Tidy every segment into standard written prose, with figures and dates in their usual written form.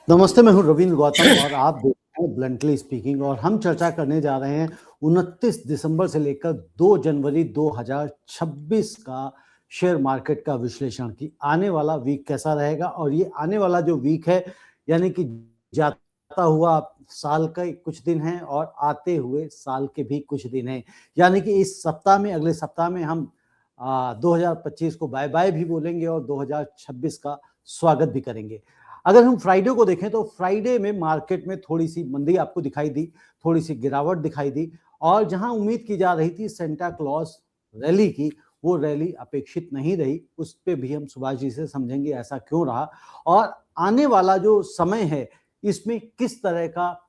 नमस्ते, मैं हूँ रविंद्र गौतम और आप देख रहे हैं ब्लंटली स्पीकिंग और हम चर्चा करने जा रहे हैं 29 दिसंबर से लेकर 2 जनवरी 2026 का शेयर मार्केट का विश्लेषण कि आने वाला वीक कैसा रहेगा। और ये आने वाला जो वीक है यानी कि जाता हुआ साल का कुछ दिन है और आते हुए साल के भी कुछ दिन हैं, यानी कि इस सप्ताह में, अगले सप्ताह में हम 2025 को बाय बाय भी बोलेंगे और 2026 का स्वागत भी करेंगे। अगर हम फ्राइडे को देखें तो फ्राइडे में मार्केट में थोड़ी सी मंदी आपको दिखाई दी, थोड़ी सी गिरावट दिखाई दी और जहां उम्मीद की जा रही थी सेंटा क्लॉज रैली की, वो रैली अपेक्षित नहीं रही। उस पे भी हम सुभाष जी से समझेंगे ऐसा क्यों रहा और आने वाला जो समय है इसमें किस तरह का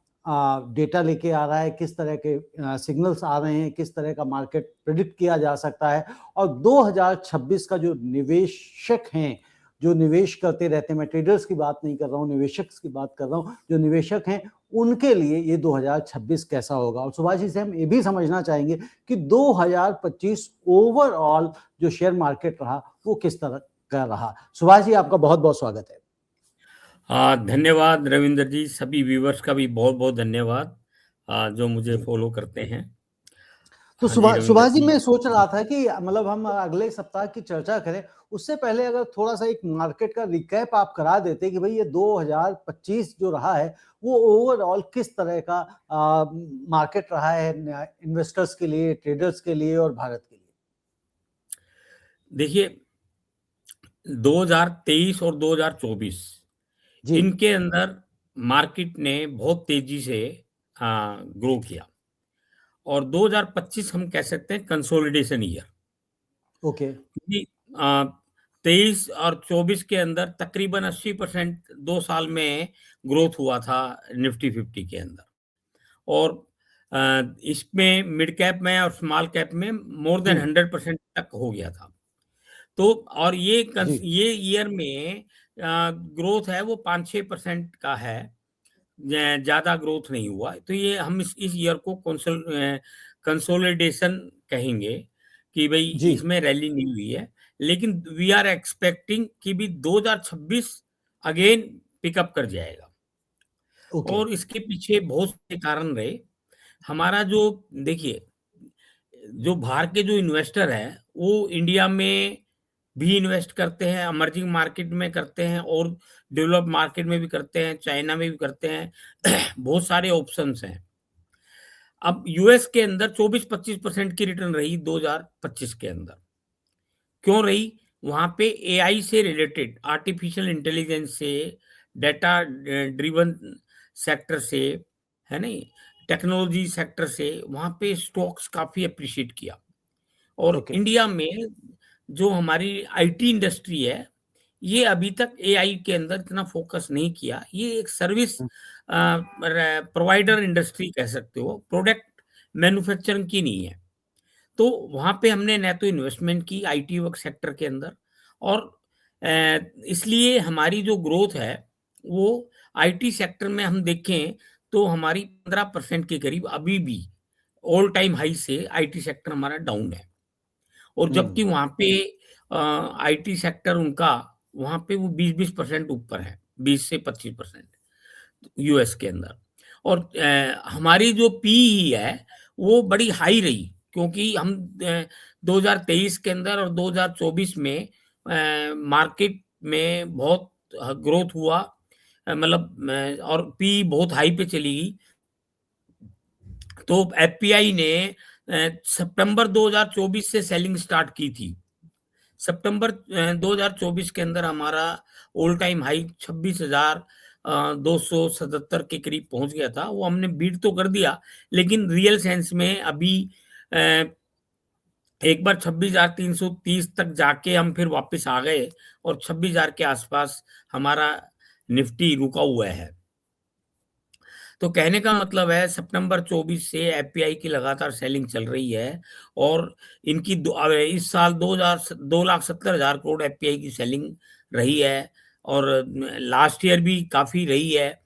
डेटा लेके आ रहा है, किस तरह के सिग्नल्स आ रहे हैं, किस तरह का मार्केट प्रिडिक्ट किया जा सकता है। और 2026 का जो निवेशक हैं, जो निवेश करते रहते हैं, मैं ट्रेडर्स की बात नहीं कर रहा हूँ, निवेशक की बात कर रहा हूँ, जो निवेशक हैं उनके लिए ये 2026 कैसा होगा। और सुभाष जी से हम ये भी समझना चाहेंगे कि 2025 ओवरऑल जो शेयर मार्केट रहा वो किस तरह का रहा। सुभाष जी, आपका बहुत बहुत स्वागत है। धन्यवाद रविंद्र जी, सभी व्यूवर्स का भी बहुत बहुत धन्यवाद जो मुझे फॉलो करते हैं। तो हाँ जी रविंद्र सुभाष जी, जी। मैं सोच रहा था कि मतलब हम अगले सप्ताह की चर्चा करें उससे पहले अगर थोड़ा सा एक मार्केट का रिकैप आप करा देते कि भाई ये 2025 जो रहा है वो ओवरऑल किस तरह का मार्केट रहा है इन्वेस्टर्स के लिए, ट्रेडर्स के लिए और भारत के लिए। देखिए 2023 और 2024 जी इनके अंदर मार्केट ने बहुत तेजी से ग्रो किया और 2025 हम कह सकते हैं कंसोलिडेशन ईयर। ओके। क्योंकि 23 और 24 के अंदर तकरीबन 80% 2 साल में ग्रोथ हुआ था निफ्टी 50 के अंदर। और इसमें मिड कैप में और स्मॉल कैप में मोर देन 100% तक हो गया था। तो और जी ये ईयर में ग्रोथ है वो 5-6% का है, ज्यादा ग्रोथ नहीं हुआ। तो ये हम इस ईयर को कंसोलिडेशन कहेंगे कि भाई जी। इसमें रैली नहीं हुई है। लेकिन वी आर एक्सपेक्टिंग कि भी 2026 अगेन पिकअप कर जाएगा। ओके। और इसके पीछे बहुत से कारण रहे। हमारा जो देखिए, जो बाहर के जो इन्वेस्टर है वो इंडिया में भी इन्वेस्ट करते हैं, इमर्जिंग मार्केट में करते हैं और डेवलप मार्केट में भी करते हैं, चाइना में भी करते हैं। बहुत सारे ऑप्शंस हैं। अब यूएस के अंदर 24-25% की रिटर्न रही 2025 के अंदर। क्यों रही? वहां पे एआई से रिलेटेड, आर्टिफिशियल इंटेलिजेंस से, डेटा ड्रिवन सेक्टर से, है नहीं, टेक्नोलॉजी सेक्टर से वहां पे स्टॉक्स काफी अप्रिशिएट किया। और ओके। इंडिया में जो हमारी आईटी इंडस्ट्री है, ये अभी तक एआई के अंदर इतना फोकस नहीं किया। ये एक सर्विस प्रोवाइडर इंडस्ट्री कह सकते हो, प्रोडक्ट मैन्युफैक्चरिंग की नहीं है। तो वहां पे हमने न तो इन्वेस्टमेंट की आईटी वर्क सेक्टर के अंदर, और इसलिए हमारी जो ग्रोथ है वो आईटी सेक्टर में हम देखें तो हमारी 15% के करीब अभी भी ऑल टाइम हाई से आईटी सेक्टर हमारा डाउन है। और जबकि वहां पे आईटी सेक्टर उनका वहां पे वो 20% ऊपर है, 20 से 25% यूएस के अंदर। और हमारी जो पी है वो बड़ी हाई रही, क्योंकि हम 2023 के अंदर और 2024 में मार्केट में बहुत ग्रोथ हुआ, मतलब और पी बहुत हाई पे चली गई। तो एफपीआई ने सितंबर 2024 से सेलिंग स्टार्ट की थी। सितंबर 2024 के अंदर हमारा ऑल टाइम हाई 26,277 के करीब पहुंच गया था। वो हमने बीट तो कर दिया, लेकिन रियल सेंस में अभी एक बार 26,330 तक जाके हम फिर वापस आ गए और 26,000 के आसपास हमारा निफ्टी रुका हुआ है। तो कहने का मतलब है सितंबर 24 से एफपीआई की लगातार सेलिंग चल रही है। और इनकी इस साल 2,70,000 करोड़ एफपीआई की सेलिंग रही है, और लास्ट ईयर भी काफी रही है।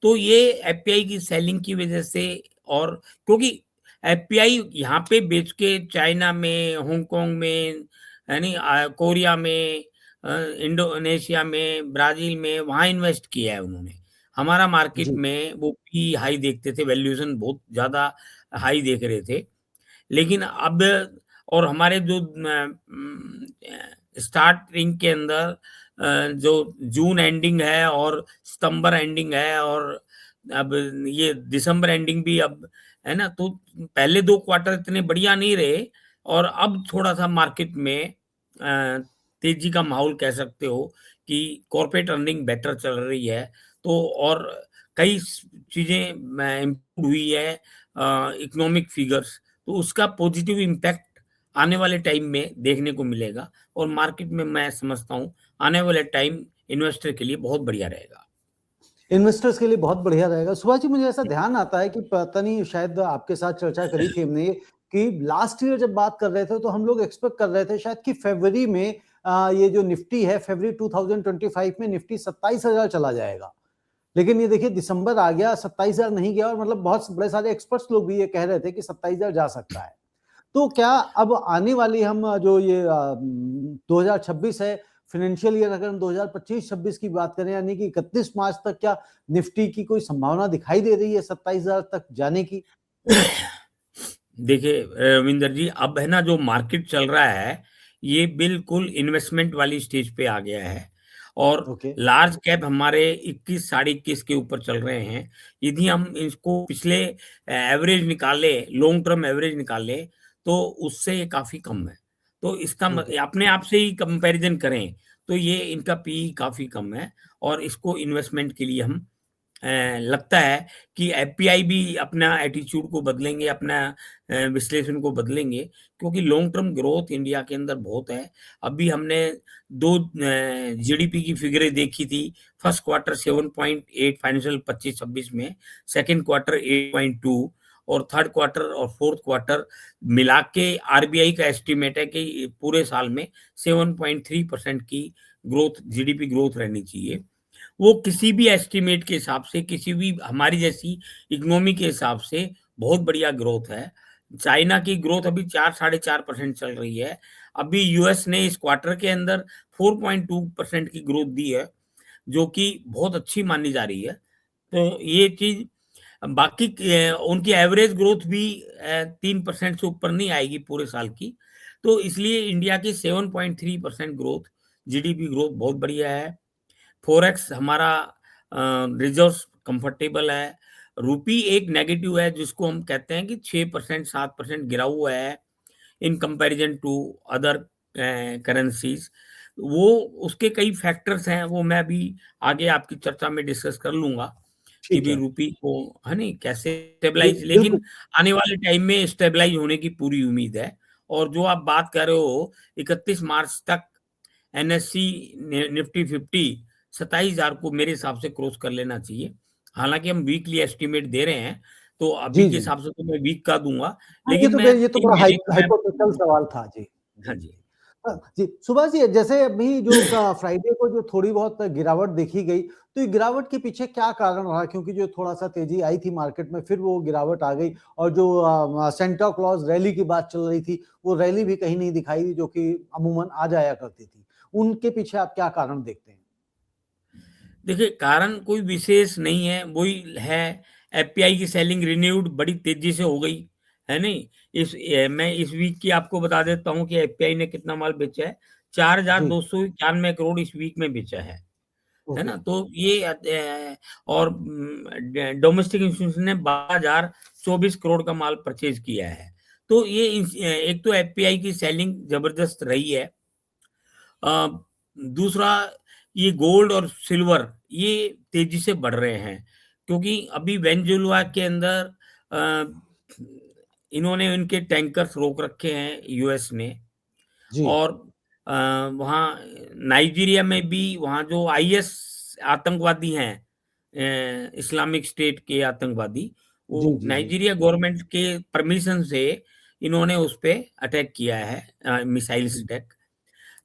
तो ये एफपीआई की सेलिंग की वजह से, और क्योंकि एफपीआई यहाँ पे बेच के चाइना में, हांगकांग में, यानी कोरिया में, इंडोनेशिया में, ब्राजील में, वहां इन्वेस्ट किया है उन्होंने। हमारा मार्केट जी, में वो पी हाई देखते थे, वैल्यूएशन बहुत ज़्यादा हाई देख रहे थे। लेकिन अब और हमारे जो स्टार्टिंग के अंदर जो जून एंडिंग है और सितंबर एंडिंग है और अब ये दिसंबर एंडिंग भी अब है ना, तो पहले 2 क्वार्टर इतने बढ़िया नहीं रहे और अब थोड़ा-सा मार्केट में तेज़ी का माहौल कह सकते हो कि कॉर्पोरेट अर्निंग बेटर चल रही है। तो और कई चीज़ें इम्प्रूव हुई है इकोनॉमिक फिगर्स, तो उसका पॉजिटिव इम्पैक्ट आने वाले टाइम में देखने को मिलेगा और मार्केट में मैं समझता हूँ आने वाले टाइम इन्वेस्टर के लिए बहुत बढ़िया रहेगा। इन्वेस्टर्स के लिए बहुत बढ़िया रहेगा। सुभाष जी, मुझे ऐसा ध्यान आता है कि पता नहीं शायद आपके साथ चर्चा करी थी हमने कि लास्ट ईयर जब बात कर रहे थे तो हम लोग एक्सपेक्ट कर रहे थे शायद कि फरवरी में ये जो निफ्टी है फरवरी 2025 में निफ्टी 27,000 चला जाएगा। लेकिन ये देखिए दिसंबर आ गया, 27,000 नहीं गया और मतलब बहुत बड़े सारे एक्सपर्ट्स लोग भी ये कह रहे थे कि 27,000 जा सकता है। तो क्या अब आने वाली हम जो ये 2026 है फाइनेंशियल ईयर, अगर हम 2025-26 की बात करें यानी कि 31 मार्च तक, क्या निफ्टी की कोई संभावना दिखाई दे रही है 27,000 तक जाने की? देखिए रविंदर जी, अब है ना जो मार्केट चल रहा है, ये बिल्कुल इन्वेस्टमेंट वाली स्टेज पे आ गया है और ओके, लार्ज कैप हमारे 21 साढ़े 21 के ऊपर चल रहे हैं। यदि हम इसको पिछले एवरेज निकाले, लॉन्ग टर्म एवरेज निकाले, तो उससे ये काफ़ी कम है। तो इसका ओके। अपने आप से ही कंपैरिजन करें, तो ये इनका पीई काफ़ी कम है और इसको इन्वेस्टमेंट के लिए हम लगता है कि एफपीआई भी अपना एटीट्यूड को बदलेंगे, अपना विश्लेषण को बदलेंगे क्योंकि लॉन्ग टर्म ग्रोथ इंडिया के अंदर बहुत है। अभी हमने 2 जीडीपी की फिगरें देखी थी। फर्स्ट क्वार्टर 7.8 फाइनेंशियल 25-26 में, सेकंड क्वार्टर 8.2 और थर्ड क्वार्टर और फोर्थ क्वार्टर मिला के आरबीआई का एस्टिमेट है कि पूरे साल में 7.3% की ग्रोथ, जीडीपी ग्रोथ रहनी चाहिए। वो किसी भी एस्टीमेट के हिसाब से, किसी भी हमारी जैसी इकोनॉमी के हिसाब से बहुत बढ़िया ग्रोथ है। चाइना की ग्रोथ अभी 4 साढ़े 4% चल रही है। अभी यूएस ने इस क्वार्टर के अंदर 4.2% की ग्रोथ दी है, जो कि बहुत अच्छी मानी जा रही है। तो ये चीज़ बाकी उनकी एवरेज ग्रोथ भी 3% से ऊपर नहीं आएगी पूरे साल की। तो इसलिए इंडिया की 7.3% ग्रोथ, जीडीपी ग्रोथ बहुत बढ़िया है। फॉरेक्स हमारा रिजर्व्स कंफर्टेबल है। रूपी एक नेगेटिव है जिसको हम कहते हैं कि 6% 7% गिरा हुआ है in comparison to other currencies. वो उसके कई फैक्टर्स हैं, वो मैं अभी आगे आपकी चर्चा में डिस्कस कर लूंगा कि ठीक भी है। रूपी को है नहीं कैसे जी, स्टेबलाइज, बिल्कुल। लेकिन आने वाले टाइम में स्टेबलाइज होने की पूरी उम्मीद है। और जो आप बात कर रहे हो 31 मार्च तक एनएससी निफ्टी 50 27,000 को मेरे हिसाब से क्रॉस कर लेना चाहिए। हालाँकि हम वीकली एस्टीमेट दे रहे हैं, तो अभी जी, के जी। हिसाब से तो मैं वीक का दूँगा, हाँ, लेकिन मैं ये तो 3 बड़ा महीने की मैं हाइपोथेटिकल सवाल था। जी, हाँ जी, जी। जी। जी, सुभाष जी, जैसे अभी जो फ्राइडे को जो थोड़ी बहुत गिरावट देखी गई, तो ये गिरावट के पीछे क्या कारण रहा? क्योंकि जो थोड़ा-सा तेज़ी आई थी मार्केट में, फिर वो गिरावट आ गई और जो सेंटा क्लॉज रैली की बात चल रही थी, वो रैली भी कहीं नहीं दिखाई दी, जो कि अमूमन आ जाया करती थी। उनके पीछे आप क्या कारण देखते हैं? देखिए, कारण कोई विशेष नहीं है, वही है एफपीआई की सेलिंग रिन्यूड बड़ी तेज़ी से हो गई, है नहीं? मैं इस वीक की आपको बता देता हूँ कि एफपीआई ने कितना माल बेचा है, जी, 4,291 करोड़ इस वीक में बेचा है ओके। ना? तो ये और डोमेस्टिक इंस्टीट्यूशन ने 12,024 करोड़ का माल परचेज़ किया है। तो ये एक तो एफपीआई की सेलिंग ज़बरदस्त रही है। अ, दूसरा ये गोल्ड और सिल्वर ये तेजी से बढ़ रहे हैं क्योंकि अभी वेनेजुएला के अंदर अ, इन्होंने इनके टैंकर्स रोक रखे हैं यूएस ने जी, और अ, वहाँ नाइजीरिया में भी वहाँ जो आईएस आतंकवादी हैं इस्लामिक स्टेट के आतंकवादी, जी, वो जी, जी। नाइजीरिया गवर्नमेंट के परमिशन से इन्होंने उस पे अटैक किया है, मिसाइल्स अटैक।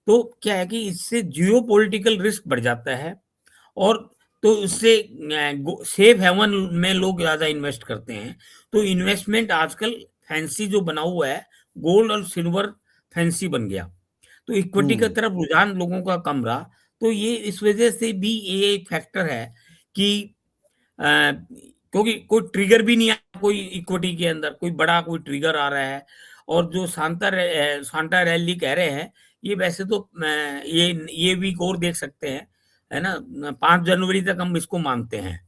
तो क्या है कि इससे जियोपॉलिटिकल रिस्क बढ़ जाता है और तो इससे सेफ हेवन में लोग ज़्यादा इन्वेस्ट करते हैं। तो इन्वेस्टमेंट आजकल फैंसी जो बना हुआ है, गोल्ड और सिल्वर फैंसी बन गया। तो इक्विटी की हुँ, तरफ रुझान लोगों का कम रहा। तो ये इस वजह से भी ये एक फैक्टर है कि क्योंकि कोई ट्रिगर भी नहीं आया कोई इक्विटी के अंदर, कोई बड़ा कोई ट्रिगर आ रहा है। और जो सांता रैली कह रहे हैं, ये वैसे तो ये वीक और देख सकते हैं, है ना, 5 जनवरी तक हम इसको मानते हैं।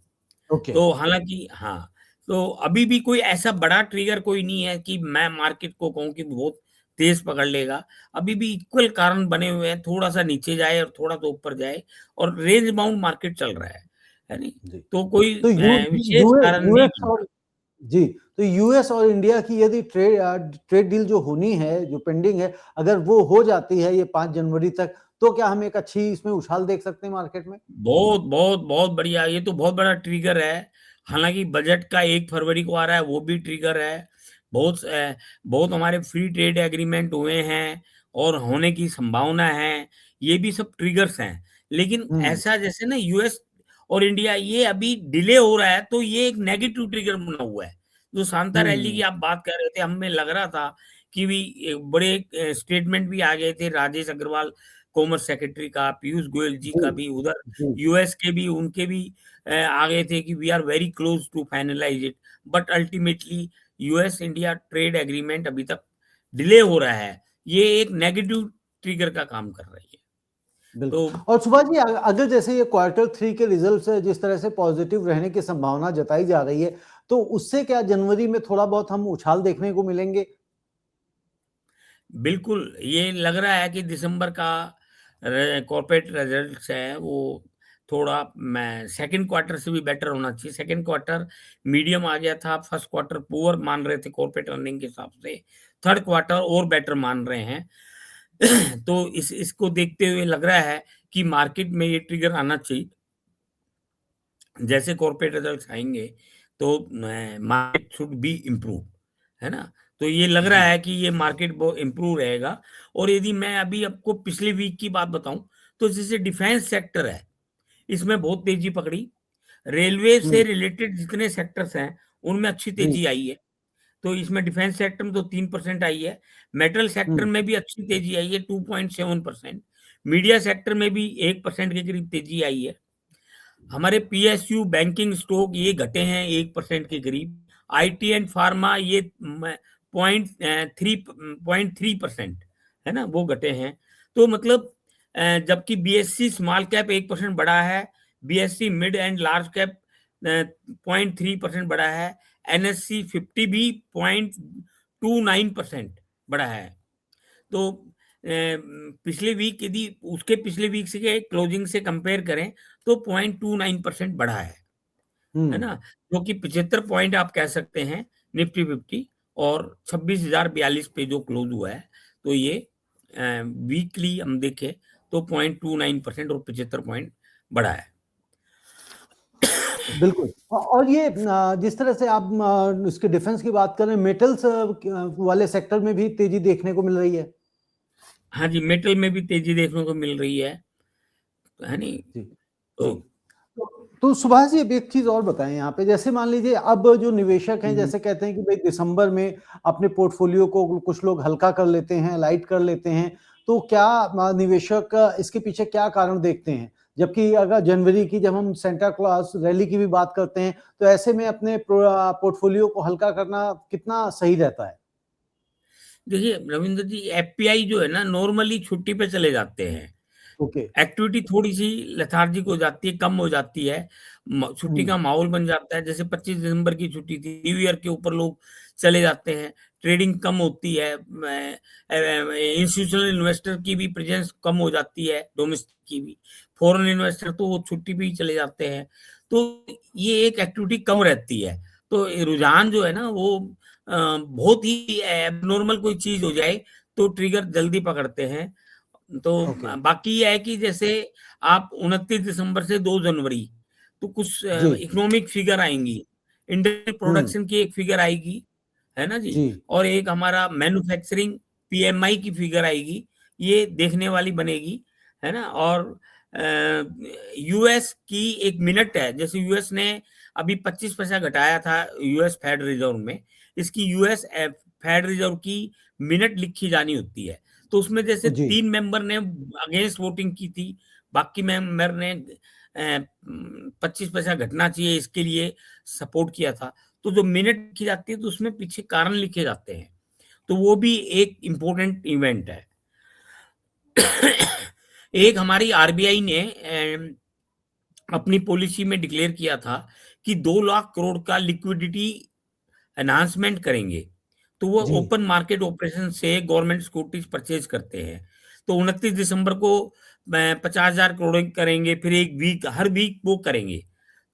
ओके। तो हालांकि हाँ, तो अभी भी कोई ऐसा बड़ा ट्रिगर कोई नहीं है कि मैं मार्केट को कहूँ कि बहुत तेज पकड़ लेगा। अभी भी इक्वल कारण बने हुए हैं, थोड़ा सा नीचे जाए और थोड़ा सा ऊपर जाए, और रेंज बाउंड मार्केट चल रहा है नहीं? जी। तो कोई तो विशेष कारण नहीं यूएस बन और रहा। जी, तो यूएस और इंडिया की यदि ट्रेड डील जो होनी है, जो पेंडिंग है, अगर वो हो जाती है ये 5 जनवरी तक, तो क्या हम एक अच्छी इसमें उछाल देख सकते हैं मार्केट में? बहुत बहुत बहुत बढ़िया, ये तो बहुत बड़ा ट्रिगर है। हालांकि बजट का 1 फरवरी को आ रहा है, वो भी ट्रिगर है। बहुत हमारे फ्री ट्रेड एग्रीमेंट हुए हैं और होने की संभावना है, ये भी सब ट्रिगर्स हैं। लेकिन हुँ, ऐसा जैसे ना यूएस और इंडिया ये अभी डिले हो रहा है, तो ये एक नेगेटिव ट्रिगर बना हुआ है। जो शांता रैली की हुँ, आप बात कर रहे थे, हमें लग रहा था कि भी बड़े स्टेटमेंट भी आ गए थे राजेश अग्रवाल कॉमर्स सेक्रेटरी का, पीयूष गोयल जी जी, का भी, उधर जी, यूएस के भी, उनके भी आ गए थे कि we are very close to finalize it. But ultimately US India trade agreement अभी तक डिले हो रहा है, ये एक नेगेटिव ट्रिगर का काम कर रही है। तो बिल्कुल। और सुभाष जी, अगर जैसे ये क्वार्टर 3 के रिजल्ट्स जिस तरह से पॉजिटिव रहने की संभावना जताई जा रही है, तो उससे क्या जनवरी में थोड़ा बहुत हम उछाल देखने को मिलेंगे? बिल्कुल, ये लग रहा है कि दिसंबर का कॉर्पोरेट रिजल्ट्स है वो थोड़ा मैं सेकंड क्वार्टर से भी बेटर होना चाहिए। सेकंड क्वार्टर मीडियम आ गया था, फर्स्ट क्वार्टर पुअर मान रहे थे कॉर्पोरेट अर्निंग के हिसाब से, थर्ड क्वार्टर और बेटर मान रहे हैं। तो इसको देखते हुए लग रहा है कि मार्केट में ये ट्रिगर आना चाहिए। जैसे कॉर्पोरेट रिजल्ट्स आएँगे, तो मार्केट शुड बी इम्प्रूव, है ना? तो ये लग रहा जी। है कि ये मार्केट इम्प्रूव रहेगा। और यदि मैं अभी आपको पिछले वीक की बात बताऊँ, तो जैसे डिफेंस सेक्टर है, इसमें बहुत तेज़ी पकड़ी। रेलवे से हुँ, रिलेटेड जितने सेक्टर्स हैं, उनमें अच्छी जी, तेज़ी आई है। तो इसमें डिफेंस सेक्टर में तो 3% आई है। मेटल सेक्टर हुँ, में भी अच्छी तेज़ी आई है, 2.7%। मीडिया सेक्टर में भी 1% के करीब तेज़ी आई है। हमारे पीएसयू, बैंकिंग स्टॉक ये घटे हैं 1% के करीब। आईटी एंड फार्मा ये पॉइंट 3% है ना, वो घटे हैं। तो मतलब जबकि बीएससी स्मॉल कैप 1% बढ़ा है, BSc mid and large cap 0.3% बढ़ा है, एनएससी 50 भी 0.29% बढ़ा है। तो पिछले वीक यदि उसके पिछले वीक से के क्लोजिंग से कंपेयर करें, तो 0.29% बढ़ा है हुँ। ना? जो कि 75 पॉइंट आप कह सकते हैं निफ्टी 50, और 26,042 पे जो क्लोज हुआ है, तो ये वीकली हम देखें तो 0.29% और 75 पॉइंट बढ़ा है। बिल्कुल। और ये जिस तरह से आप इसके डिफेंस की बात कर रहे हैं, मेटल्स वाले सेक्टर में भी तेज़ी देखने को मिल रही है? हाँ जी, मेटल में भी तेज़ी देखने को मिल रही है नहीं? जी, तो जी। तो सुभाष जी, अब एक चीज़ और बताएँ यहाँ पे, जैसे मान लीजिए अब जो निवेशक हैं, हुँ, हुँ। जैसे कहते हैं कि भई दिसंबर में अपने पोर्टफ़ोलियो को कुछ लोग हल्का कर लेते हैं, लाइट कर लेते हैं, तो क्या निवेशक इसके पीछे क्या कारण देखते हैं? जबकि अगर जनवरी की जब हम सेंटा क्लॉज़ रैली की भी बात करते हैं, तो ऐसे में अपने पोर्टफ़ोलियो को हल्का करना कितना सही रहता है? देखिए रविंद्र जी, एफपीआई जो है ना नॉर्मली छुट्टी पे चले जाते हैं। ओके। एक्टिविटी थोड़ी-सी लेथार्जिक हो जाती है, कम हो जाती है। म छुट्टी हुँ, का माहौल बन जाता है, जैसे 25 दिसंबर की छुट्टी थी, न्यू ईयर के ऊपर लोग चले जाते हैं, ट्रेडिंग कम होती है, इंस्टीट्यूशनल इन्वेस्टर की भी प्रेज़ेंस कम हो जाती है, डोमेस्टिक की भी। फॉरेन इन्वेस्टर तो वो छुट्टी पे ही चले जाते हैं, तो ये एक एक्टिविटी कम रहती है। तो रुझान जो है ना वो बहुत ही एब्नॉर्मल कोई चीज़ हो जाए, तो ट्रिगर जल्दी पकड़ते हैं। तो ओके। बाकी ये है कि जैसे आप 29 दिसंबर से 2 जनवरी, तो कुछ जी। इकोनॉमिक फिगर आएँगी। इंडस्ट्रियल हुँ, प्रोडक्शन की एक फिगर आएगी, है ना जी? जी। और एक हमारा मैन्युफैक्चरिंग पीएमआई की फिगर आएगी, ये देखने वाली बनेगी, है ना? और यूएस की एक मिनट है, जैसे यूएस ने अभी 25 पैसा घटाया था यूएस फेड रिज़र्व में, इसकी यूएस फेड रिज़र्व की मिनट लिखी जानी होती है। तो उसमें जैसे जी। 3 मेंबर ने अगेंस्ट वोटिंग की थी, बाकी मेंबर ने 25 पैसा घटना चाहिए, इसके लिए सपोर्ट किया था। तो जो मिनट लिखी जाती है तो उसमें पीछे कारण लिखे जाते हैं, तो वो भी एक इम्पोर्टेंट इवेंट है। एक हमारी आरबीआई ने अपनी पॉलिसी में डिक्लेयर किया था कि 2 लाख करोड़ का लिक्विडिटी एनहांसमेंट करेंगे, तो वो जी ओपन मार्केट ऑपरेशन से गवर्नमेंट सिक्योरिटीज परचेज करते हैं। तो 29 दिसंबर को 50,000 करोड़ करेंगे, फिर एक वीक, हर वीक वो करेंगे।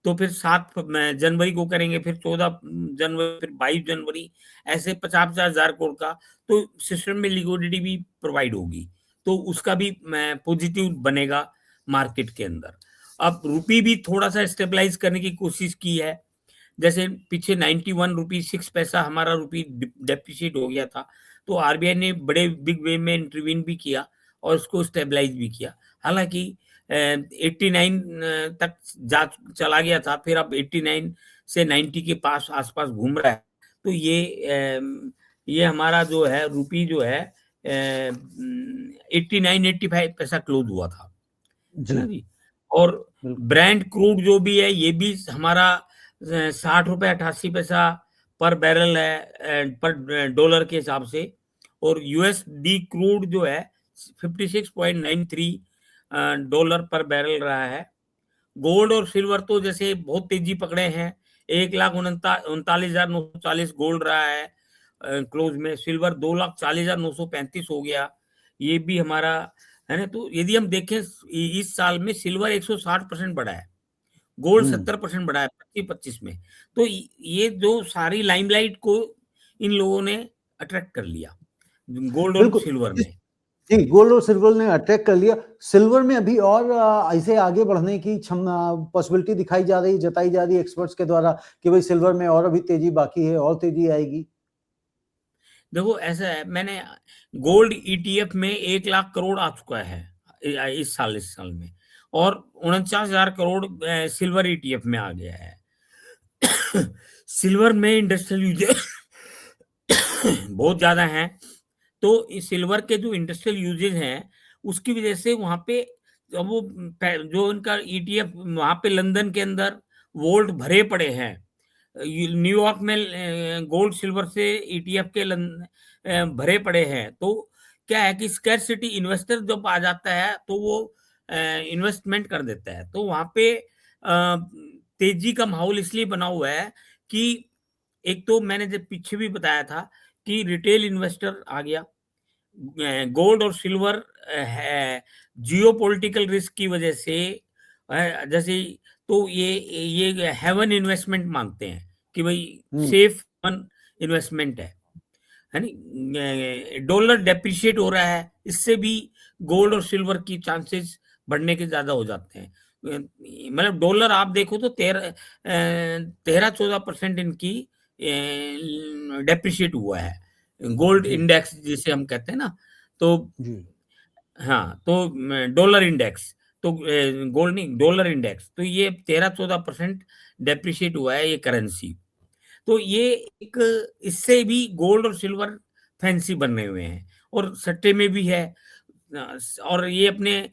तो फिर 7 जनवरी को करेंगे, फिर 14 जनवरी, फिर 22 जनवरी, ऐसे 50,000 करोड़ का। तो सिस्टम में लिक्विडिटी भी प्रोवाइड होगी, तो उसका भी पॉजिटिव बनेगा मार्केट के अंदर। अब रुपी भी थोड़ा सा स्टेबलाइज करने की कोशिश की है, जैसे पीछे 91 रुपी 6 पैसा हमारा रुपी डेप्रिशिएट हो गया था, तो आरबीआई ने बड़े बिग वे में इंटरवीन भी किया और उसको स्टेबलाइज भी किया। हालांकि 89 तक जा चला गया था, फिर अब 89 से 90 के पास आसपास घूम रहा है। तो ये हमारा जो है रुपी जो है 89 85 पैसा क्लोज हुआ था, है जी ना जी। और बिल्कुल ब्रांड क्रूड जो भी है ये भी हमारा 60 रुपए 88 पैसा पर बैरल है, पर डॉलर के हिसाब से। और यूएसडी क्रूड जो है 56.93 डॉलर पर बैरल रहा है। गोल्ड और सिल्वर तो जैसे बहुत तेजी पकड़े हैं, 1,39,940 गोल्ड रहा है क्लोज में। सिल्वर 2,40,935 हो गया, ये भी हमारा है ना। तो यदि हम देखें इस साल में सिल्वर 160% बढ़ा है, गोल्ड हम्म 70% बढ़ा है 25-25 में। तो ये जो सारी लाइमलाइट को इन लोगों ने अट्रैक्ट कर लिया, गोल्ड और बिल्कुल सिल्वर ने। जी, गोल्ड और सिल्वर ने अटैक कर लिया। सिल्वर में अभी और ऐसे आगे बढ़ने की पॉसिबिलिटी दिखाई जा रही, जताई जा रही है एक्सपर्ट्स के द्वारा कि भाई सिल्वर में और अभी तेजी बाकी है, और तेजी आएगी। देखो ऐसा है, मैंने गोल्ड ईटीएफ में 1 लाख करोड़ आ चुका है इस साल में, और 49,000 करोड़ सिल्वर ईटीएफ में आ गया है। सिल्वर में इंडस्ट्रियल यूजेज बहुत ज्यादा है, तो इस सिल्वर के जो इंडस्ट्रियल यूजेज हैं उसकी वजह से वहां पे जब वो जो उनका ईटीएफ वहां पे लंदन के अंदर वोल्ट भरे पड़े हैं। न्यूयॉर्क में गोल्ड सिल्वर से ईटीएफ के भरे पड़े हैं। तो क्या है कि स्कैरसिटी इन्वेस्टर जब आ जाता है तो वो इन्वेस्टमेंट कर देता है, तो वहां पे तेजी का माहौल इसलिए बना हुआ है कि एक तो मैंने जब पीछे भी बताया था कि रिटेल इन्वेस्टर आ गया, गोल्ड और सिल्वर है जियो पॉलिटिकल रिस्क की वजह से जैसे, तो ये हेवन इन्वेस्टमेंट मांगते हैं कि भाई हम्म सेफ इन्वेस्टमेंट है नहीं। डॉलर डेप्रिशिएट हो रहा है, इससे भी गोल्ड और सिल्वर की चांसेस बढ़ने के ज्यादा हो जाते हैं। मतलब डॉलर आप देखो तो 13-14% इनकी डेप्रिशिएट हुआ है, गोल्ड जी इंडेक्स जिसे हम कहते हैं ना। तो जी हाँ, तो डॉलर इंडेक्स, तो गोल्ड नहीं, डॉलर इंडेक्स, तो ये 13-14% डेप्रिशिएट हुआ है ये करेंसी। तो ये एक, इससे भी गोल्ड और सिल्वर फैंसी बने हुए हैं और सट्टे में भी है। और ये अपने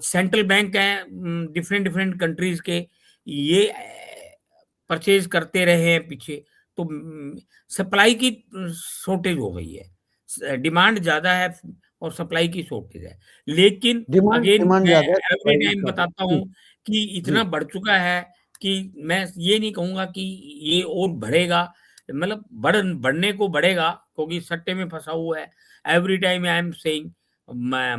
सेंट्रल बैंक हैं डिफरेंट डिफरेंट कंट्रीज के, ये परचेज करते रहे हैं पीछे। तो सप्लाई की शॉर्टेज हो गई है, डिमांड ज्यादा है और सप्लाई की शॉर्टेज है। लेकिन डिमांड अगेन डिमांड मैं ज्यादा है, एवरी सप्लाई टाइम कम है। बताता जी हूँ कि जी इतना बढ़ चुका है कि मैं ये नहीं कहूंगा कि ये और बढ़ेगा, मतलब बढ़ने को बढ़ेगा, क्योंकि सट्टे में फंसा हुआ है। Every time I am saying,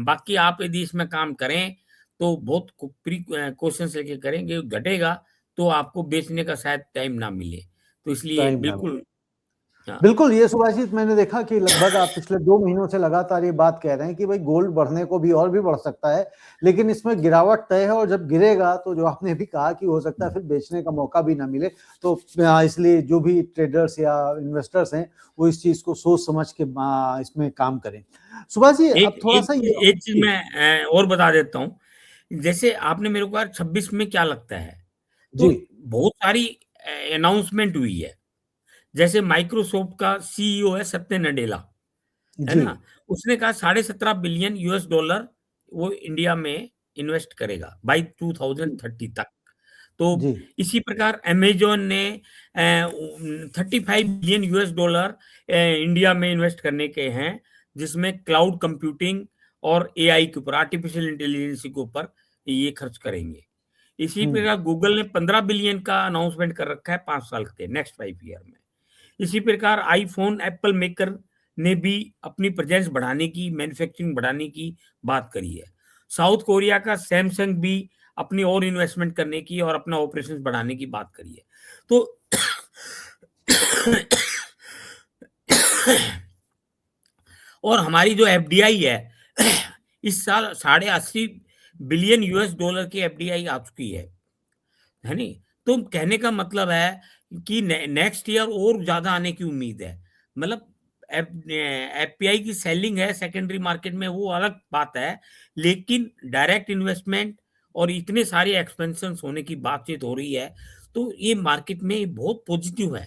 बाकी आप यदि इसमें काम करें तो बहुत प्रिकॉशंस लेके करेंगे, घटेगा तो आपको बेचने का शायद टाइम ना मिले, तो इसलिए टाइम ना। बिल्कुल। हाँ, बिल्कुल, ये सुभाषित मैंने देखा कि लगभग आप पिछले 2 महीनों से लगातार ये बात कह रहे हैं कि भाई गोल्ड बढ़ने को भी और भी बढ़ सकता है, लेकिन इसमें गिरावट तय है और जब गिरेगा तो जो आपने भी कहा कि हो सकता है फिर बेचने का मौका भी ना मिले। तो इसलिए जो भी ट्रेडर्स या इन्वेस्टर्स हैं, वो इस चीज़ को सोच समझ के इसमें काम करें। सुभाष जी, एक अब थोड़ा-सा ये एक चीज जी, मैं और बता देता हूँ। जैसे आपने मेरे को यार 26 में क्या लगता है, जी, तो बहुत सारी अनाउंसमेंट हुई है। जैसे माइक्रोसॉफ्ट का सीईओ है सत्य नडेला, है जी, ना। उसने कहा 17.5 बिलियन यूएस डॉलर वो इंडिया में इन्वेस्ट करेगा बाय 2030 तक। तो जी। इसी प्रकार अमेज़न ने $35 बिलियन इंडिया में इन्वेस्ट करने के हैं, जिसमें क्लाउड कंप्यूटिंग और एआई के ऊपर, आर्टिफिशियल इंटेलिजेंस के ऊपर ये खर्च करेंगे। इसी हुँ, प्रकार गूगल ने 15 बिलियन का अनाउंसमेंट कर रखा है 5 साल के नेक्स्ट 5 ईयर में। इसी प्रकार आईफ़ोन एप्पल मेकर ने भी अपनी प्रेज़ेंस बढ़ाने की, मैन्युफैक्चरिंग बढ़ाने की बात करी है। साउथ कोरिया का सैमसंग भी अपनी और इन्वेस्टमेंट करने की और अपना ऑपरेशंस बढ़ाने की बात करी है। तो और हमारी जो एफडीआई है इस साल $80 बिलियन की एफडीआई आ चुकी है नहीं? तो कहने का मतलब है कि नेक्स्ट ईयर और ज़्यादा आने की उम्मीद है। मतलब एफपीआई की सेलिंग है सेकेंडरी मार्केट में, वो अलग बात है, लेकिन डायरेक्ट इन्वेस्टमेंट और इतने सारे एक्सपेंशंस होने की बातचीत हो रही है, तो ये मार्केट में बहुत पॉजिटिव है।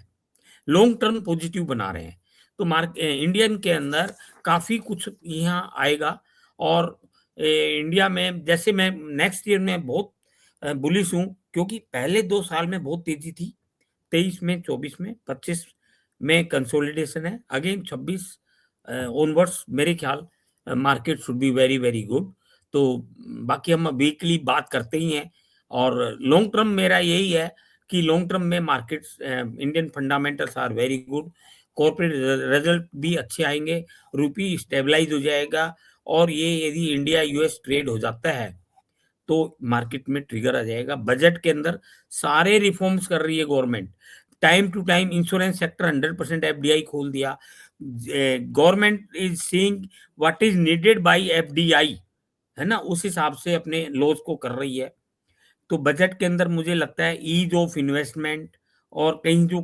लॉन्ग टर्म पॉजिटिव बना रहे हैं। तो इंडियन के अंदर काफ़ी कुछ यहाँ आएगा और इंडिया में जैसे मैं नेक्स्ट ईयर में बहुत बुलिश हूँ, क्योंकि पहले 2 साल में बहुत तेज़ी थी। 23 में, 24 में, 25 में कंसोलिडेशन है। अगेन 26 ऑनवर्ड्स मेरे ख्याल market should be very, very good. तो बाकी हम वीकली बात करते ही हैं और लॉन्ग टर्म मेरा यही है कि लॉन्ग टर्म में markets Indian fundamentals are very good. Corporate result भी अच्छे आएँगे, रुपी स्टेबलाइज़ हो जाएगा और ये यदि इंडिया यूएस ट्रेड हो जाता है, तो मार्केट में ट्रिगर आ जाएगा। बजट के अंदर सारे रिफॉर्म्स कर रही है government. Time to time insurance sector 100% FDI खोल दिया। Government is seeing what is needed by FDI, है ना? उस हिसाब से अपने लॉज़ को कर रही है। तो बजट के अंदर मुझे लगता है ईज़ ऑफ इन्वेस्टमेंट और कहीं जो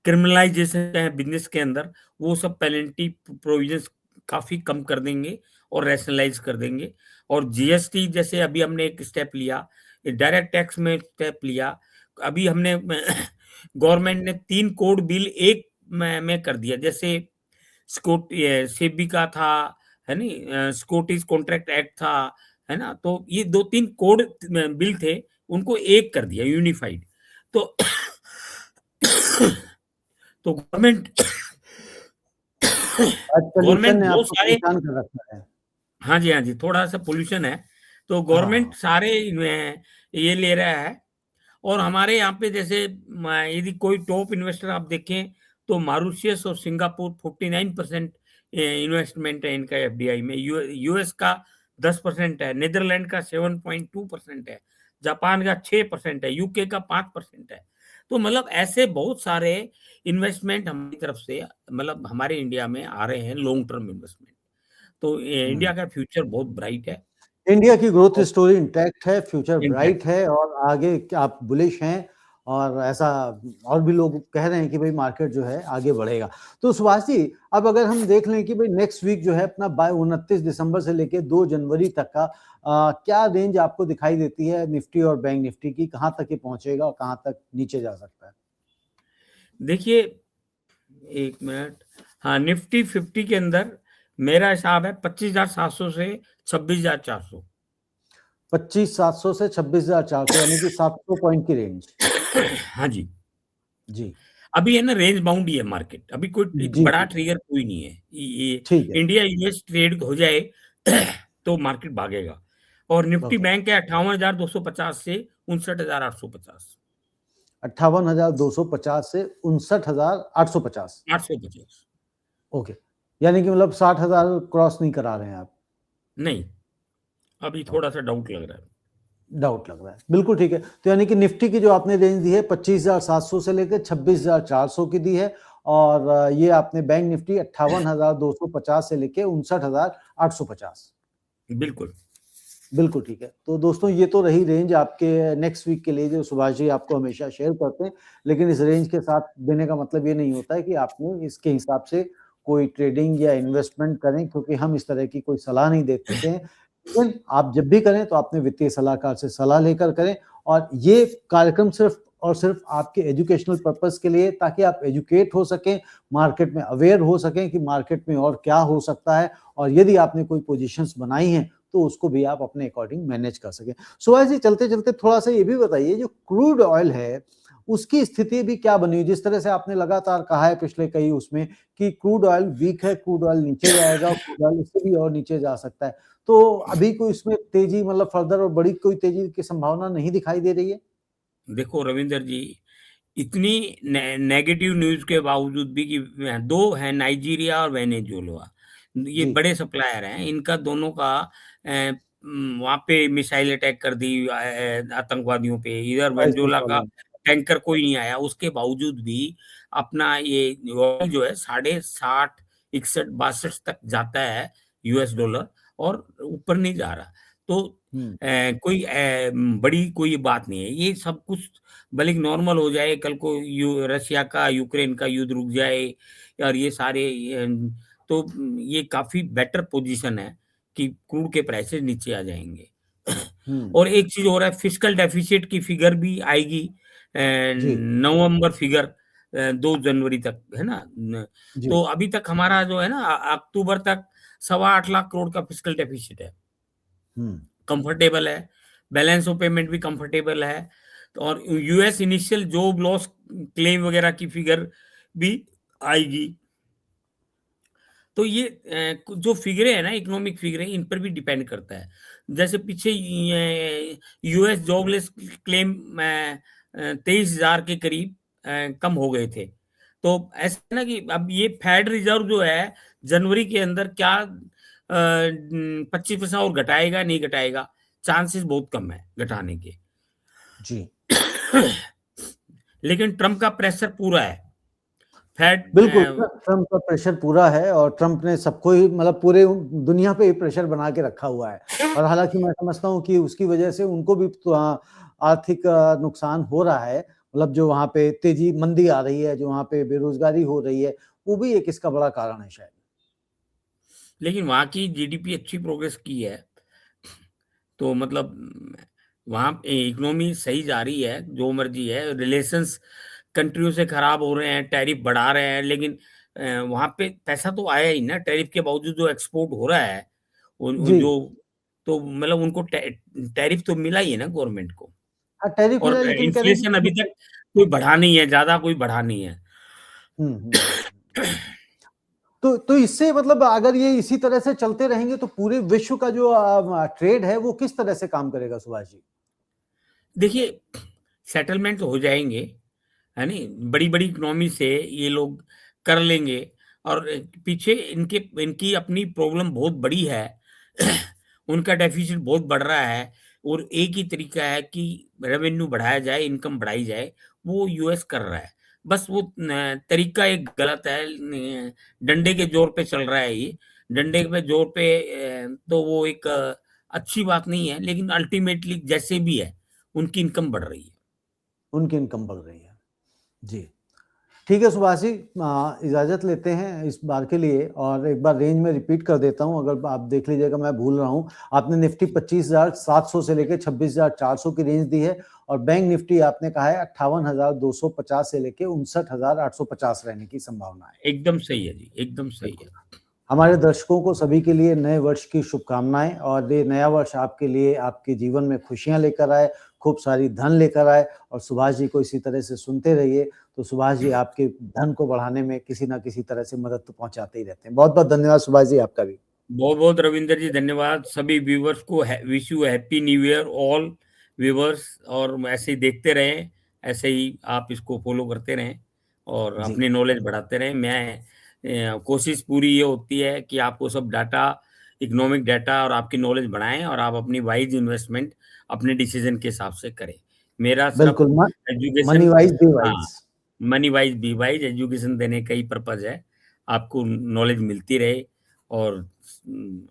क्रिमिनलाइज़ेशन है बिज़नेस के अंदर, वो सब पेनल्टी प्रोविज़न्स काफ़ी कम कर देंगे और रैशनलाइज़ कर देंगे। और जीएसटी जैसे अभी हमने एक स्टेप लिया, डायरेक्ट टैक्स में स्टेप लिया। अभी हमने गवर्नमेंट ने 3 कोड बिल एक में कर दिया। जैसे सेबी का था, है नी? स्कॉटिश कॉन्ट्रैक्ट एक्ट था, है ना? तो ये 2-3 कोड बिल थे, उनको एक कर दिया यूनिफाइड। तो तो गवर्नमेंट आज पॉल्यूशन गवर्नमेंट ने बहुत आपको सारे परेशान कर रखा है। हाँ जी, हाँ जी, थोड़ा-सा पॉल्यूशन है। तो गवर्नमेंट हाँ, सारे ये ले रहा है और हमारे यहाँ पे जैसे यदि कोई टॉप इन्वेस्टर आप देखें तो मॉरिशस और सिंगापुर 49% इन्वेस्टमेंट है इनका एफडीआई में। यूएस का 10% है, नीदरलैंड का 7.2% है, जापान का 6% है, यूके का 5% है। तो मतलब ऐसे बहुत सारे इन्वेस्टमेंट हमारी तरफ से मतलब हमारे इंडिया में आ रहे हैं लॉन्ग टर्म इन्वेस्टमेंट। तो हुँ। इंडिया का फ्यूचर बहुत ब्राइट है इंडिया की ग्रोथ और स्टोरी इंटैक्ट है, फ्यूचर इंटैक्ट। ब्राइट है और आगे क्या आप बुलिश हैं और ऐसा और भी लोग कह रहे हैं कि भई मार्केट जो है आगे बढ़ेगा। तो सुभाष जी, अब अगर हम देख लें कि भई नेक्स्ट वीक जो है अपना 29 दिसंबर से लेके 2 जनवरी तक का क्या रेंज आपको दिखाई देती है निफ्टी और बैंक निफ्टी की? कहाँ तक ये पहुँचेगा और कहाँ तक नीचे जा सकता है? देखिए 1 मिनट। हाँ, निफ्टी 50 के अंदर मेरा हिसाब है 25,700 से 26,400। 25,700 से 26,400 यानी कि 700 पॉइंट की रेंज। हाँ जी, जी। अभी है ना रेंज बाउंड ही है मार्केट, अभी कोई जी, बड़ा जी। ट्रिगर कोई नहीं है। ये ठीक है। इंडिया यूएस ट्रेड हो जाए तो मार्केट भागेगा और निफ्टी ओके। बैंक है 58,250 से 59,850। 58,250 से 59,850। 850 ओके। यानी कि मतलब 60,000 क्रॉस नहीं करा रहे हैं आप। नहीं, अभी ओके, थोड़ा-सा डाउट लग रहा है। डाउट लग रहा है। बिल्कुल ठीक है। तो यानी कि निफ्टी की जो आपने रेंज दी है 25,700 से लेकर 26,400 की दी है और ये आपने बैंक निफ्टी 58,250 से लेके 59,850। बिल्कुल। बिल्कुल ठीक है। तो दोस्तों ये तो रही रेंज आपके नेक्स्ट वीक के लिए जो सुभाष जी आपको हमेशा शेयर करते हैं। लेकिन इस रेंज के साथ देने का मतलब ये नहीं होता है कि आपने इसके हिसाब से कोई ट्रेडिंग या इन्वेस्टमेंट करें क्योंकि हम इस तरह की कोई सलाह नहीं देते हैं। लेकिन आप जब भी करें तो अपने वित्तीय सलाहकार से सलाह लेकर करें और ये कार्यक्रम सिर्फ़ और सिर्फ़ आपके एजुकेशनल पर्पज़ के लिए ताकि आप एजुकेट हो सकें, मार्केट में अवेयर हो सकें कि मार्केट में और क्या हो सकता है और यदि आपने कोई पोज़ीशंस बनाई हैं तो उसको भी आप अपने अकॉर्डिंग मैनेज कर सकें। सुभाष जी, चलते-चलते थोड़ा-सा ये भी बताइए, जो क्रूड ऑयल है, उसकी स्थिति भी क्या बनी हुई? जिस तरह से आपने लगातार कहा है पिछले कई उसमें कि क्रूड ऑयल वीक है, क्रूड ऑयल नीचे जाएगा, क्रूड ऑयल इससे भी और नीचे जा सकता है। तो अभी कोई इसमें तेज़ी, मतलब फर्दर और बड़ी कोई तेज़ी की संभावना नहीं दिखाई दे रही है? देखो रविंदर जी, इतनी नेगेटिव न्यूज़ के बावजूद भी कि 2 हैं, नाइजीरिया और वेनेजुएला, ये जी, बड़े सप्लायर हैं। इनका दोनों का वहाँ पे मिसाइल अटैक कर दी आतंकवादियों पे। इधर प्राइस में वेनेजुएला का प्रॉब्लम। टैंकर कोई नहीं आया। उसके बावजूद भी अपना ये ऑयल जो है 60, 61, 62 तक जाता है यूएस डॉलर, और ऊपर नहीं जा रहा। तो हुँ, कोई बड़ी कोई बात नहीं है। ये सब कुछ भले ही नॉर्मल हो जाए, कल को रशिया का यूक्रेन का युद्ध रुक जाए और ये सारे तो ये काफ़ी बेटर पोज़ीशन है कि क्रूड के प्राइसेज़ नीचे आ जाएँगे। हुँ, और एक चीज़ और है, फिस्कल डेफ़िसिट की फ़िगर भी आएगी जी, नवंबर फ़िगर 2 जनवरी तक, है ना? जी, तो अभी तक हमारा जो है ना अक्टूबर तक सवा 8 लाख करोड़ का फिस्कल डेफ़िसिट है। हुँ, कंफर्टेबल है, बैलेंस ऑफ पेमेंट भी कंफर्टेबल है। तो और US initial job loss claim वगैरह की फिगर भी आएगी। तो ये जो फिगरें हैं ना, इकोनॉमिक फिगरें, इन पर भी डिपेंड करता है। जैसे पीछे यूएस जॉबलेस क्लेम 23,000 के करीब कम हो गए थे। तो ऐसा है ना कि अब ये फेड रिजर्व जो है जनवरी के अंदर क्या 25% और घटाएगा, नहीं घटाएगा? चांसेस बहुत कम है घटाने के। जी। लेकिन ट्रम्प का प्रेशर पूरा है। फेड बिल्कुल, ट्रम्प का प्रेशर पूरा है और ट्रम्प ने सबको ही, मतलब पूरे दुनिया पे ही प्रेशर बना के रखा हुआ है। और हालाँकि मैं समझता हूँ कि उसकी वजह से उनको भी तो आर्थिक नुकसान हो रहा है। मतलब जो वहाँ पे तेज़ी मंदी आ रही है, जो वहाँ पे बेरोज़गारी हो रही है, वो भी एक इसका बड़ा कारण है शायद। लेकिन वहाँ की जीडीपी अच्छी प्रोग्रेस की है। तो मतलब वहाँ इकोनॉमी सही जा रही है, जो मर्ज़ी है। रिलेशंस कंट्रियों से खराब हो रहे हैं, टैरिफ बढ़ा रहे हैं, लेकिन वहाँ पे पैसा तो आया ही ना, टैरिफ के बावजूद जो एक्सपोर्ट हो रहा है, उन जी। जो तो मतलब उनको टैरिफ तो मिला ही है ना गवर्नमेंट को। हाँ, टैरिफ मिला और है, लेकिन कह रहे हैं इन्फ्लेशन अभी कि तक कोई बढ़ा नहीं है, ज़्यादा कोई बढ़ा नहीं है। हुँ, हुँ, हुँ। तो इससे, मतलब अगर ये इसी तरह से चलते रहेंगे तो पूरे विश्व का जो ट्रेड है वो किस तरह से काम करेगा सुभाष जी? देखिए, सेटलमेंट हो जाएँगे, है नहीं? बड़ी-बड़ी इकोनॉमी से ये लोग कर लेंगे, और पीछे इनके इनकी अपनी प्रॉब्लम बहुत बड़ी है। उनका डेफ़िसिट बहुत बढ़ रहा है, और एक ही तरीका है कि रेवेन्यू बढ़ाया जाए, इनकम बढ़ाई जाए, वो यूएस कर रहा है। बस वो तरीका एक गलत है, डंडे के ज़ोर पे चल रहा है ये। डंडे पे ज़ोर पे तो वो एक अच्छी बात नहीं है, लेकिन अल्टीमेटली जैसे भी है, उनकी इनकम बढ़ रही है। उनकी इनकम बढ़ रही है। जी। ठीक है सुभाष जी, इजाज़त लेते हैं इस बार के लिए और एक बार रेंज में रिपीट कर देता हूँ, अगर आप देख लीजिएगा मैं भूल रहा हूँ। आपने निफ्टी 25,700 से लेके 26,400 की रेंज दी है और बैंक निफ्टी आपने कहा है 58,250 से लेके 59,850 रहने की संभावना है। एकदम सही है जी, एकदम सही बिल्कुल। है। हमारे दर्शकों को सभी के लिए नए वर्ष की शुभकामनाएँ और ये नया वर्ष आपके लिए आपके जीवन में खुशियाँ लेकर आए, खूब सारी धन लेकर आए और सुभाष जी को इसी तरह से सुनते रहिए, तो सुभाष जी आपके धन को बढ़ाने में किसी न किसी तरह से मदद तो पहुँचाते ही रहते हैं। बहुत-बहुत धन्यवाद सुभाष जी आपका भी। बहुत-बहुत रविंदर जी धन्यवाद। सभी व्यूअर्स को wish you happy new year all viewers, और ऐसे ही देखते रहें, ऐसे ही आप इसको फ़ॉलो करते रहें और जी, अपनी नॉलेज बढ़ाते रहें। मैं कोशिश पूरी ये होती है कि आपको सब डाटा, इकोनॉमिक डाटा और आपकी नॉलेज बढ़ाएँ, और आप अपनी वाइज़ इन्वेस्टमेंट अपने डिसीज़न के हिसाब से करें। मेरा सिर्फ़ बिल्कुल, मनी एजुकेशन, वाइज़ बी हाँ, wise. Money wise be wise education देने का ही पर्पज़ है। आपको नॉलेज मिलती रहे, और उम,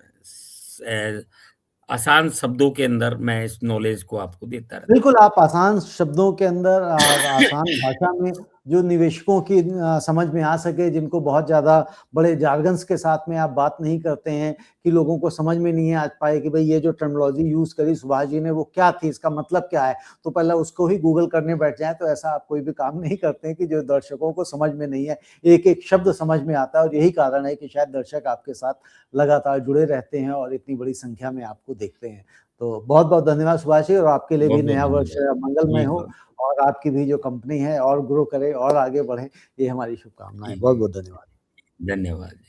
आसान शब्दों के अंदर मैं इस नॉलेज को आपको देता रहता बिल्कुल, आप आसान शब्दों के अंदर और आसान हूँ। भाषा में जो निवेशकों की समझ में आ सके, जिनको बहुत ज़्यादा बड़े जार्गन्स के साथ में आप बात नहीं करते हैं, कि लोगों को समझ में नहीं आ पाए कि भाई ये जो टर्मिनोलॉजी यूज़ करी सुभाष जी ने वो क्या थी, इसका मतलब क्या है? तो पहले उसको ही गूगल करने बैठ जाएँ, तो ऐसा आप कोई भी काम नहीं करते हैं कि जो दर्शकों को समझ में नहीं है, एक-एक शब्द समझ में आता है, और यही कारण है कि शायद दर्शक आपके साथ लगातार जुड़े रहते हैं और इतनी बड़ी संख्या में आपको देखते हैं। तो बहुत-बहुत धन्यवाद सुभाष जी, और आपके लिए भी बहुत-बहुत नया वर्ष धन्यवाद। मंगलमय जी, हो, हाँ। और आपकी भी जो कंपनी है और ग्रो करे और आगे बढ़े, ये हमारी शुभकामनाएँ। जी, जी। बहुत-बहुत धन्यवाद। धन्यवाद।